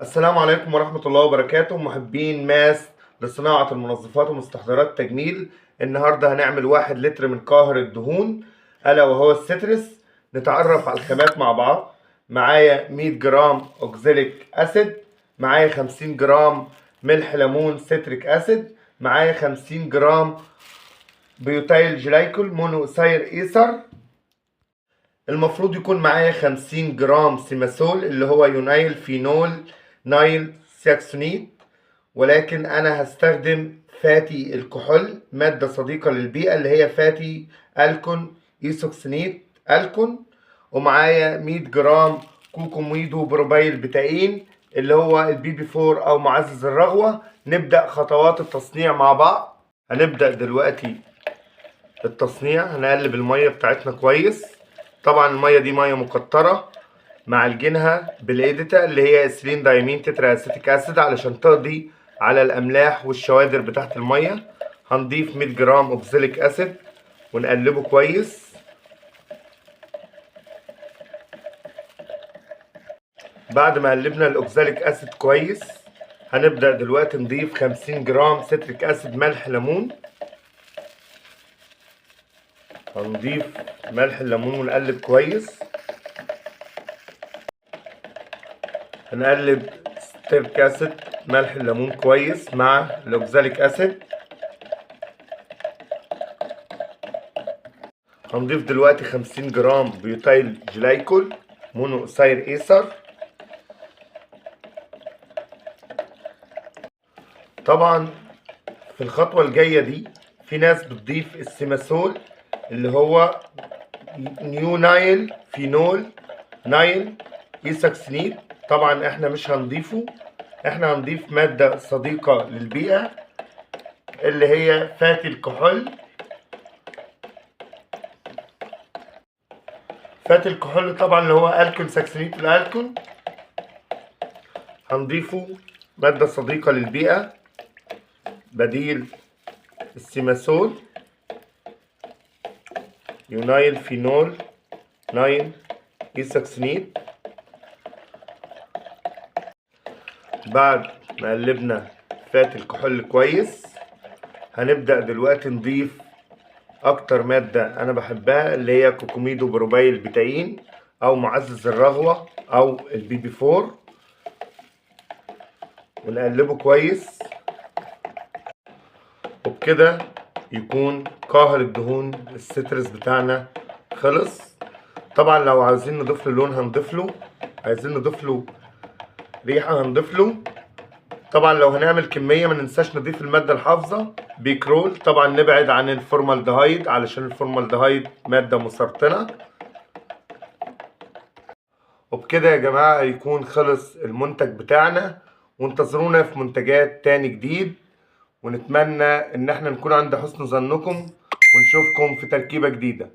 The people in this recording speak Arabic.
السلام عليكم ورحمة الله وبركاته، محبين ماس لصناعة المنظفات ومستحضرات التجميل. النهاردة هنعمل 1 لتر من قاهر الدهون ألا وهو السترس. نتعرف على الخامات مع بعض. معايا 100 جرام أوكزاليك أسيد، معايا 50 جرام ملح ليمون سيتريك أسيد، معايا 50 جرام بيوتايل جلايكول مونو أساير إيثر. المفروض يكون معايا 50 جرام سيماسول اللي هو يونايل فينول نايل ساكسونيت، ولكن انا هستخدم فاتي الكحول مادة صديقة للبيئة اللي هي فاتي الكون ايسوكسينيت الكون. ومعايا 100 جرام كوكوميدو بروبايل بتاين اللي هو البي بي 4 او معزز الرغوة. نبدأ خطوات التصنيع مع بعض. هنبدأ دلوقتي التصنيع. هنقلب المية بتاعتنا كويس. طبعا المية دي مية مكترة، معالجينها بالايديتا اللي هي اسيلين دايمين تترا اسيتيك اسيد علشان تقضي على الاملاح والشوادر بتاعت المية. هنضيف 100 جرام اوكزاليك اسيد ونقلبه كويس. بعد ما قلبنا الاوكزاليك اسيد كويس هنبدأ دلوقتي نضيف 50 جرام سيتريك اسيد ملح ليمون. هنضيف ملح الليمون ونقلب كويس. هنقلب ستيرك اسيد ملح الليمون كويس مع الاوكزاليك اسيد. هنضيف دلوقتي 50 جرام بيوتايل جلايكول مونو أساير إيثر. طبعا في الخطوة الجاية دي في ناس بتضيف السيماسول اللي هو نيو نايل فينول نايل إيساكسينيت. طبعا احنا مش هنضيفه، احنا هنضيف مادة صديقة للبيئة اللي هي فاتي الكحول. فاتي الكحول طبعا اللي هو الكون ساكسينيت الالكون. هنضيفه مادة صديقة للبيئة بديل السيماسول يونايل فينول نايل إيساكسينيت. بعد ما قلبنا فات الكحول كويس هنبدأ دلوقتي نضيف اكتر مادة انا بحبها اللي هي كوكوميدو بروبايل بتاين او معزز الرغوة او البي بي 4، ونقلبه كويس. وبكده يكون قاهر الدهون السترس بتاعنا خلص. طبعا لو عايزين نضيف له لون هنضيف له، عايزين نضيف له ريحة هنضيف له. طبعا لو هنعمل كمية ما ننساش نضيف المادة الحافظة بيكرول. طبعا نبعد عن الفورمالدهايد علشان الفورمالدهايد مادة مسرطنة. وبكده يا جماعة يكون خلص المنتج بتاعنا، وانتظرونا في منتجات تاني جديد. ونتمنى ان احنا نكون عند حسن ظنكم ونشوفكم في تركيبة جديدة.